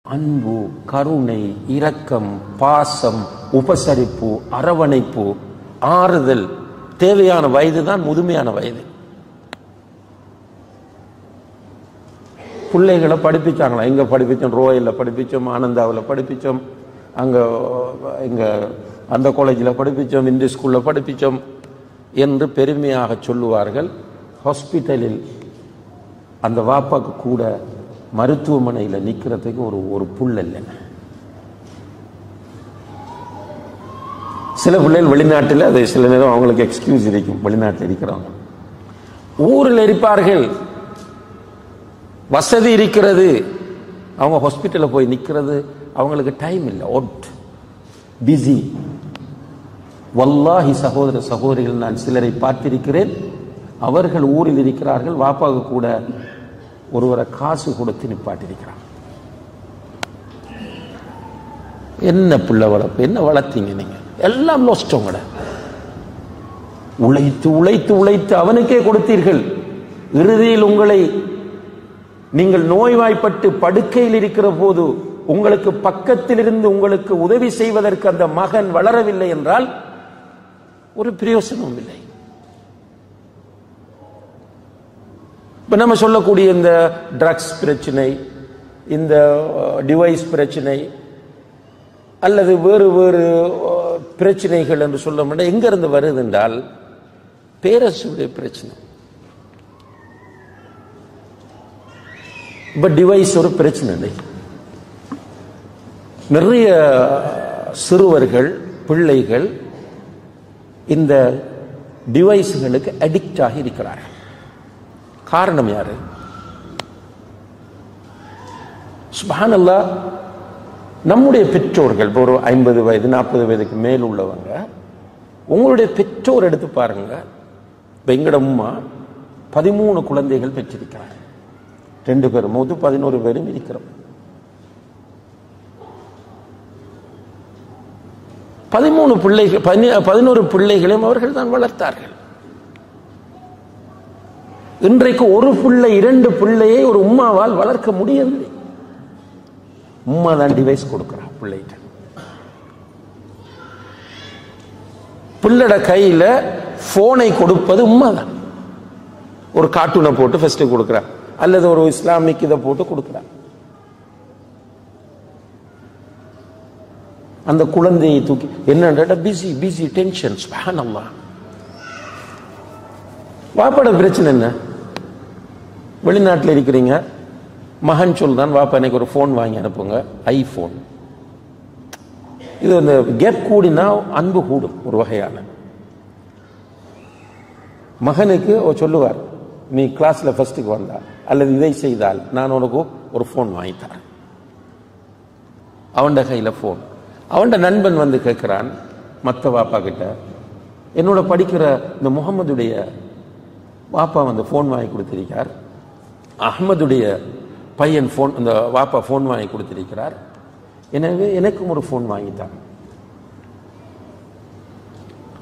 அன்பு, கருணை, இரக்கம், பாசம், உபசரிப்பு, அரவணைப்பு, ஆறுதல் தேவையான வயதுதான் முதுமையான வயது. பிள்ளைகளை படிப்பிச்சாங்களா? எங்க படிப்பிச்சோம்? ரோயல்ல படிப்பிச்சோம், ஆனந்தாவில் படிப்பிச்சோம், அங்க எங்க அந்த காலேஜில் படிப்பிச்சோம், இந்த ஸ்கூல்ல படிப்பிச்சோம் என்று பெருமையாக சொல்லுவார்கள். ஹாஸ்பிட்டலில் அந்த வாப்பாக்கு கூட மருத்துவமனையில் நிற்கிறதுக்கு ஒரு புல் இல்லை. சில பிள்ளைகள் வெளிநாட்டில் அது சில நேரம் அவங்களுக்கு எக்ஸ்கியூஸ் இருக்கும், வெளிநாட்டில் இருக்கிறவங்க. ஊரில் இருப்பார்கள், வசதி இருக்கிறது, அவங்க ஹாஸ்பிட்டலில் போய் நிற்கிறது அவங்களுக்கு டைம் இல்லை, ஒட் பிஸி. வல்லாஹி சகோதர சகோதரிகள், நான் சிலரை பார்த்திருக்கிறேன், அவர்கள் ஊரில் இருக்கிறார்கள், வாப்பாவுக்கு கூட ஒருவரை காசு கொடுத்து நிப்பாட்டிருக்கிறார். என்ன பிள்ளை வளர்ப்பு, என்ன வளர்த்தீங்க நீங்க? எல்லாம் நஷ்டங்கட. உழைத்து உழைத்து உழைத்து அவனுக்கே கொடுத்தீர்கள். இறுதியில் உங்களை நீங்கள் நோய்வாய்ப்பட்டு படுக்கையில் இருக்கிற போது உங்களுக்கு பக்கத்தில் இருந்து உங்களுக்கு உதவி செய்வதற்கு அந்த மகன் வளரவில்லை என்றால் ஒரு பிரயோசனமும் இல்லை. இப்ப நம்ம சொல்லக்கூடிய இந்த ட்ரக்ஸ் பிரச்சனை, இந்த டிவைஸ் பிரச்சனை, அல்லது வேறு வேறு பிரச்சனைகள் என்று சொல்ல முடியாது. எங்க இருந்து வருது என்றால் பேரண்ட்ஸுடைய பிரச்சனை. இப்ப டிவைஸ் ஒரு பிரச்சனை இல்லை. நிறைய சிறுவர்கள், பிள்ளைகள் இந்த டிவைஸ்களுக்கு அடிக்ட் ஆகி இருக்கிறார்கள். காரணம் யாரு? சுப்ஹானல்லாஹ், நம்முடைய பெற்றோர்கள் ஒரு 50 வயது 40 வயதுக்கு மேல் உள்ளவங்க, உங்களுடைய பெற்றோர் எடுத்து பாருங்க. எங்கட அம்மா 13 குழந்தைகள் பெற்றிருக்கிறாங்க. 2 பேரும் மொத்தம் 11 பேரும் இருக்கிறோம். 11 பிள்ளைகள், 11 பிள்ளைகளையும் அவர்கள் தான் வளர்த்தார்கள். இன்றைக்கு ஒரு பிள்ளை 2 பிள்ளையை ஒரு உம்மாவால் வளர்க்க முடியவில்லை. உம்மா தான் டிவைஸ் கொடுக்கிறார் பிள்ளைகிட்ட. பிள்ளட கையில போனை கொடுப்பது உம்மா தான். ஒரு கார்ட்டூனை போட்டு ஃபர்ஸ்ட் கொடுக்கிறார், அல்லது ஒரு இஸ்லாமிக் இதை போட்டு கொடுக்கிறார். அந்த குழந்தையை தூக்கி என்ன பிஸி பிஸி டென்ஷன். சுப்ஹானல்லாஹ். வாப்பாட பிரச்சனை என்ன? வெளிநாட்டில் இருக்கிறீங்க, மகன் சொல்றான், வாப்பா எனக்கு ஒரு போன் வாங்கி அனுப்புங்க, ஐபோன். இது அந்த கேப் கூடினா அன்பு கூடும். ஒரு வகையான மகனுக்கு சொல்லுவார், நீ கிளாஸ்ல ஃபர்ஸ்டுக்கு வந்தா அல்லது இதை செய்தால் நான் உனக்கு ஒரு போன் வாங்கி தரேன். அவன் கையில போன். அவன் நண்பன் வந்து கேட்கிறான் மற்ற வாப்பா கிட்ட, என்னோட படிக்கிற இந்த முகமதுடைய வாப்பா வந்து போன் வாங்கி கொடுத்திருக்கார், அஹ்மதுடைய பையன் போன், இந்த வாப்பா போன் வாங்கி கொடுத்திருக்கிறார், எனவே எனக்கும் ஒரு போன் வாங்கித்தான்.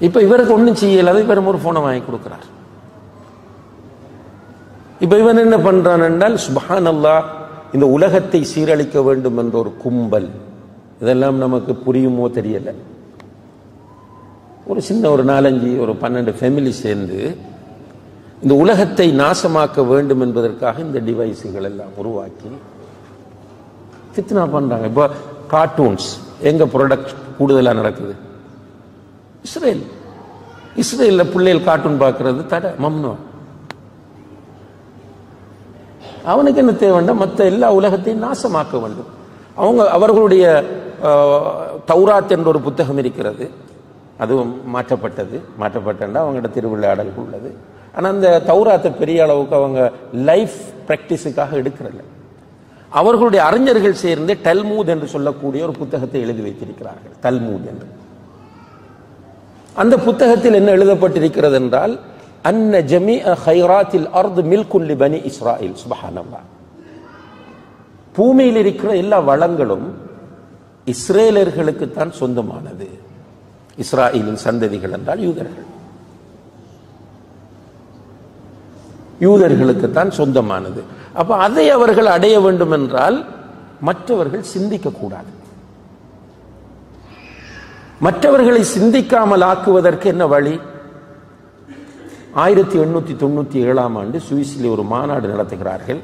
இப்ப இவருக்கு ஒன்றும் செய்யலாத இவரும் ஒரு போனை வாங்கி கொடுக்கிறார். இப்ப இவன் என்ன பண்றான் என்றால், சுப்ஹானல்லாஹ், இந்த உலகத்தை சீரழிக்க வேண்டும் என்ற ஒரு கும்பல். இதெல்லாம் நமக்கு புரியுமோ தெரியல. ஒரு சின்ன ஒரு 4-5 ஒரு 12 ஃபேமிலி சேர்ந்து இந்த உலகத்தை நாசமாக்க வேண்டும் என்பதற்காக இந்த டிவைஸுகள் எல்லாம் உருவாக்கி ஃபித்னா பண்றாங்க. இப்போ கார்ட்டூன்ஸ் எங்க ப்ராடக்ட் கூடுதலா நடக்குது? இஸ்ரேல். இஸ்ரேல்ல பிள்ளைகள் கார்ட்டூன் பார்க்கறது தடை, மம்னூ. அவனுக்கு என்ன தேவைன்னா மற்ற எல்லா உலகத்தையும் நாசமாக்க வேண்டும். அவர்களுடைய தௌராத் என்ற ஒரு புத்தகம் இருக்கிறது, அதுவும் மாற்றப்பட்டா அவங்களோட திருவிளையாடல் உள்ளது. ஆனால் அந்த தௌராத்தை பெரிய அளவுக்கு அவங்க லைஃப் பிராக்டிஸுக்காக எடுக்கிறல்ல. அவர்களுடைய அறிஞர்கள் சேர்ந்து டல்மூத் என்று சொல்லக்கூடிய ஒரு புத்தகத்தை எழுதி வைத்திருக்கிறார்கள், தல்மூத் என்று. அந்த புத்தகத்தில் என்ன எழுதப்பட்டிருக்கிறது என்றால், அன்ன ஜமீஅ ஹைராத்தில் அர்து மில்குன் லிபனி இஸ்ராயில். சுப்ஹானல்லாஹ். பூமியில் இருக்கிற எல்லா வளங்களும் இஸ்ரேலர்களுக்கு தான் சொந்தமானது. இஸ்ராயலின் சந்ததிகள் என்றால் யூதர்கள், யூதர்களுக்கு தான் சொந்தமானது. அப்ப அதை அவர்கள் அடைய வேண்டும் என்றால் மற்றவர்கள் சிந்திக்கக்கூடாது. மற்றவர்களை சிந்திக்காமல் ஆக்குவதற்கு என்ன வழி? 1897 சுவிஸிலே ஒரு மாநாடு நடத்துகிறார்கள்.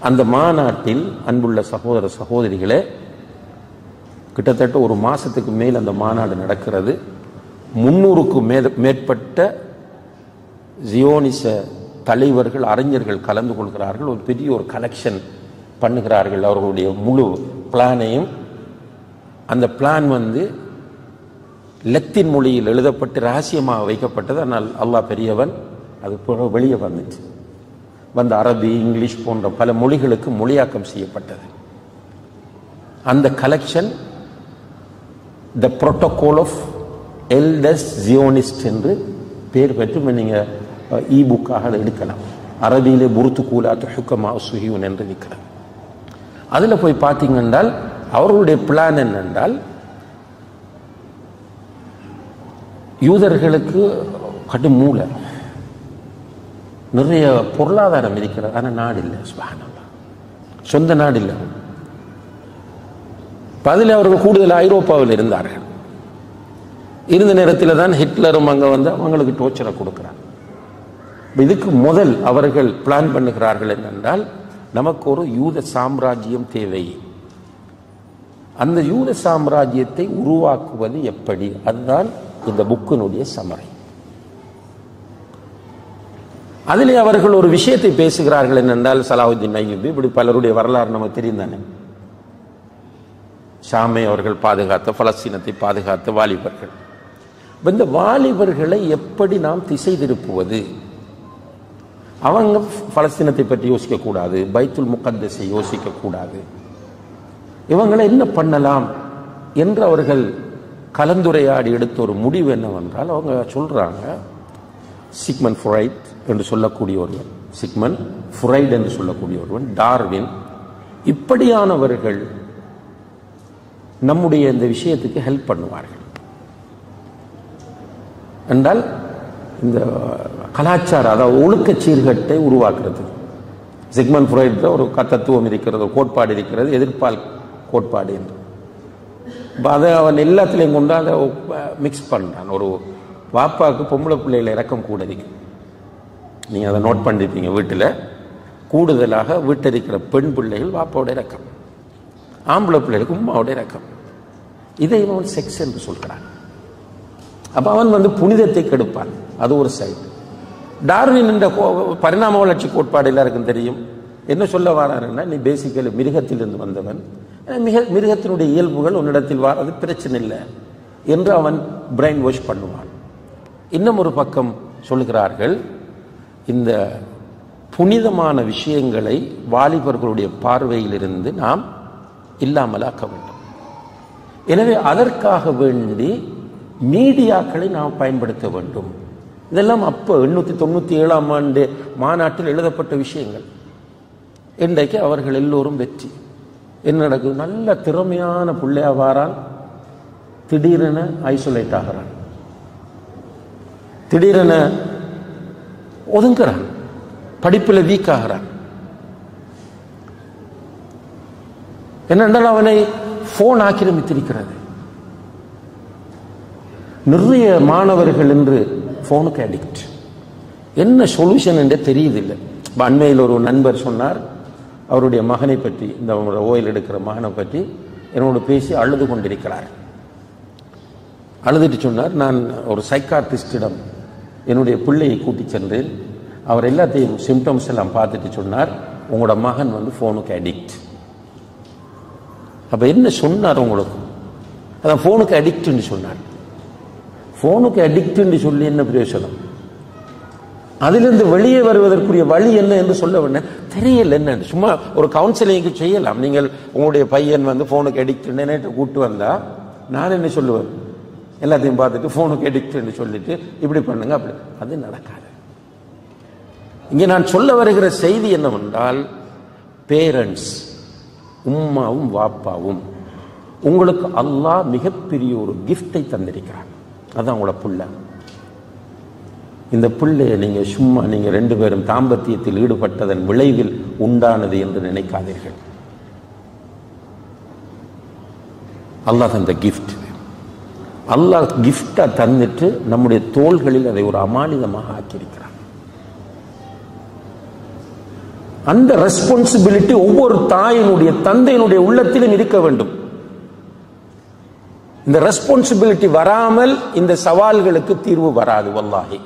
அந்த மாநாட்டில் அன்புள்ள சகோதர சகோதரிகளே, கிட்டத்தட்ட ஒரு மாசத்துக்கு மேல் அந்த மாநாடு நடக்கிறது. 300க்கும் மேற்பட்ட ஜியோனிச தலைவர்கள், அறிஞர்கள் கலந்து கொள்கிறார்கள். ஒரு பெரிய ஒரு கலெக்ஷன் பண்ணுகிறார்கள் அவர்களுடைய முழு பிளானையும். அந்த பிளான் லத்தீன் மொழியில் எழுதப்பட்டு ரகசியமாக வைக்கப்பட்டது. ஆனால் அல்லாஹ் பெரியவன், அது வெளியே வந்துச்சு. அரபி, இங்கிலீஷ் போன்ற பல மொழிகளுக்கு மொழியாக்கம் செய்யப்பட்டது. அந்த collection the protocol of elders Zionist என்று பேர் பெற்று நீங்க புக்காக அதை எடுக்கலாம். அரபியிலே புருத்துகூலாத் ஹுக்கமா சுஹியூன் என்று இருக்கிறது. அதுல போய் பார்த்தீங்கன்றால் அவர்களுடைய பிளான் என்னென்றால், யூதர்களுக்கு கடும் மூளை, நிறைய பொருளாதாரம் இருக்கிறது, ஆனால் நாடு இல்லை, சுப்ஹானல்லாஹ், சொந்த நாடு இல்லை. அதில் அவர்கள் கூடுதல் ஐரோப்பாவில் இருந்தார்கள். இருந்த நேரத்தில் தான் ஹிட்லரும் அங்கே அவங்களுக்கு டோர்ச்சரை கொடுக்கிறார். இதுக்கு முதல் அவர்கள் பிளான் பண்ணுகிறார்கள் என்னென்றால், நமக்கு ஒரு யூத சாம்ராஜ்யம் தேவை. அந்த யூத சாம்ராஜ்யத்தை உருவாக்குவது எப்படி? அதுதான் இந்த புக்கினுடைய சமரை. அதிலே அவர்கள் ஒரு விஷயத்தை பேசுகிறார்கள் என்னென்றால், சலாஹுத்தீன் அய்யூபி, இப்படி பலருடைய வரலாறு நமக்கு தெரியும் தானே. ஷாமை அவர்கள் பாதுகாத்த, பலஸ்தீனத்தை பாதுகாத்த வாலிபர்கள். இந்த வாலிபர்களை எப்படி நாம் திசை திருப்புவது? அவங்க பலஸ்தீனத்தை பற்றி யோசிக்க கூடாது, பைத்துல் முகத்தஸை யோசிக்க கூடாது. இவங்களை என்ன பண்ணலாம் என்று அவர்கள் கலந்துரையாடி எடுத்த ஒரு முடிவு என்னவென்றால், அவங்க சொல்றாங்க, சிக்மண்ட் ஃப்ராய்ட் என்று சொல்லக்கூடிய ஒருவன், சிக்மண்ட் ஃப்ராய்ட் என்று சொல்லக்கூடிய ஒருவன், டார்வின், இப்படியானவர்கள் நம்முடைய இந்த விஷயத்துக்கு ஹெல்ப் பண்ணுவார்கள் என்றால், இந்த கலாச்சார, அதாவது ஒழுக்க சீர்கட்டை உருவாக்குறது. சிக்மண்ட் ஃப்ராய்ட் ஒரு தத்துவம் இருக்கிறது, ஒரு கோட்பாடு இருக்கிறது, எதிர்ப்பால் கோட்பாடு என்று. அதை அவன் எல்லாத்திலையும் கொண்டு அதை மிக்ஸ் பண்ணுறான். ஒரு வாப்பாவுக்கு பொம்பளை பிள்ளைகளை இறக்கம் கூட இருக்கு. நீங்கள் அதை நோட் பண்ணிருப்பீங்க. வீட்டில் கூடுதலாக வீட்டிருக்கிற பெண் பிள்ளைகள் வாப்பாவோட இறக்கம், ஆம்பளை பிள்ளைகளுக்கு உம்மாவோட இறக்கம். இதை அவன் செக்ஸ் என்று சொல்கிறான். அப்ப அவன் புனிதத்தை கெடுப்பான். அது ஒரு சைடு. டார்வின் என்ற பரிணாம வளர்ச்சி கோட்பாடு எல்லாருக்கும் தெரியும். என்ன சொல்ல வாராருன்னா, நீ பேசிக்கலி மிருகத்திலிருந்து வந்தவன், மிருகத்தினுடைய இயல்புகள் உன்னிடத்தில் வாரது பிரச்சனை இல்லை என்று அவன் பிரெயின் வாஷ் பண்ணுவான். இன்னும் ஒரு பக்கம் சொல்கிறார்கள், இந்த புனிதமான விஷயங்களை வாலிபர்களுடைய பார்வையிலிருந்து நாம் இல்லாமலாக்க வேண்டும். எனவே அதற்காக வேண்டி மீடியாக்களை நாம் பயன்படுத்த வேண்டும். இதெல்லாம் அப்போ 897 மாநாட்டில் எழுதப்பட்ட விஷயங்கள். இன்றைக்கு அவர்கள் எல்லோரும் வெற்றி. என்ன நடக்குது? நல்ல திறமையான பிள்ளையா வாரான், திடீரென ஐசோலேட் ஆகிறான், திடீரென ஒதுங்குறான், படிப்பில் வீக் ஆகிறான். என்னென்றால் அவனை போன் ஆக்கிரமித்திருக்கிறது. நிறைய மாணவர்கள் என்று போனுக்கு அடிக்ட். என்ன சொல்யூஷன் என்றே தெரியுதில்லை. அண்மையில் ஒரு நண்பர் சொன்னார், அவருடைய மகனை பற்றி, இந்த ஓயில் எடுக்கிற மகனை பற்றி என்னோடு பேசி அழுது கொண்டிருக்கிறார். அழுதுட்டு சொன்னார், நான் ஒரு சைக்கார்டிஸ்டிடம் என்னுடைய பிள்ளையை கூட்டி சென்றேன். அவர் எல்லாத்தையும் சிம்டம்ஸ் எல்லாம் பார்த்துட்டு சொன்னார், உங்களோட மகன் போனுக்கு அடிக்ட். அப்ப என்ன சொன்னார் உங்களுக்கு? அதான் போனுக்கு அடிக்ட்னு சொன்னார். போனுக்கு அடிக்ட்னு சொல்லி என்ன பிரயோஜனம்? அதிலிருந்து வெளியே வருவதற்குரிய வழி என்ன என்று சொல்ல வேண்டாம். தெரியல என்ன, சும்மா ஒரு கவுன்சிலிங்கு செய்யலாம். நீங்கள் உங்களுடைய பையன் போனுக்கு அடிக்ட்னு நேற்று கூட்டு வந்தா நான் என்ன சொல்லுவேன்? எல்லாத்தையும் பார்த்துட்டு போனுக்கு அடிக்ட்னு சொல்லிட்டு இப்படி பண்ணுங்க, அப்படி. அது நடக்காது. இங்கே நான் சொல்ல வருகிற செய்தி என்னவென்றால், பேரண்ட்ஸ், உம்மாவும் வாப்பாவும், உங்களுக்கு அல்லாஹ் மிகப்பெரிய ஒரு கிஃப்டை தந்திருக்கிறான். அதான் உங்களோட புள்ள. இந்த பிள்ளைய நீங்க சும்மா நீங்க 2 பேரும் தாம்பத்தியத்தில் ஈடுபட்டதன் விளைவில் உண்டானது என்று நினைக்காதீர்கள். அல்லாஹ் தந்த கிஃப்ட். அல்லாஹ் கிஃப்டா தந்துட்டு நம்முடைய தோள்களில் அதை ஒரு அமானிதமாக ஆக்கியிருக்கிறார். அந்த ரெஸ்பான்சிபிலிட்டி ஒவ்வொரு தாயினுடைய தந்தையினுடைய உள்ளத்திலும் இருக்க வேண்டும். இந்த ரெஸ்பான்சிபிலிட்டி வராமல் இந்த சவால்களுக்கு தீர்வு வராது. வல்லாஹி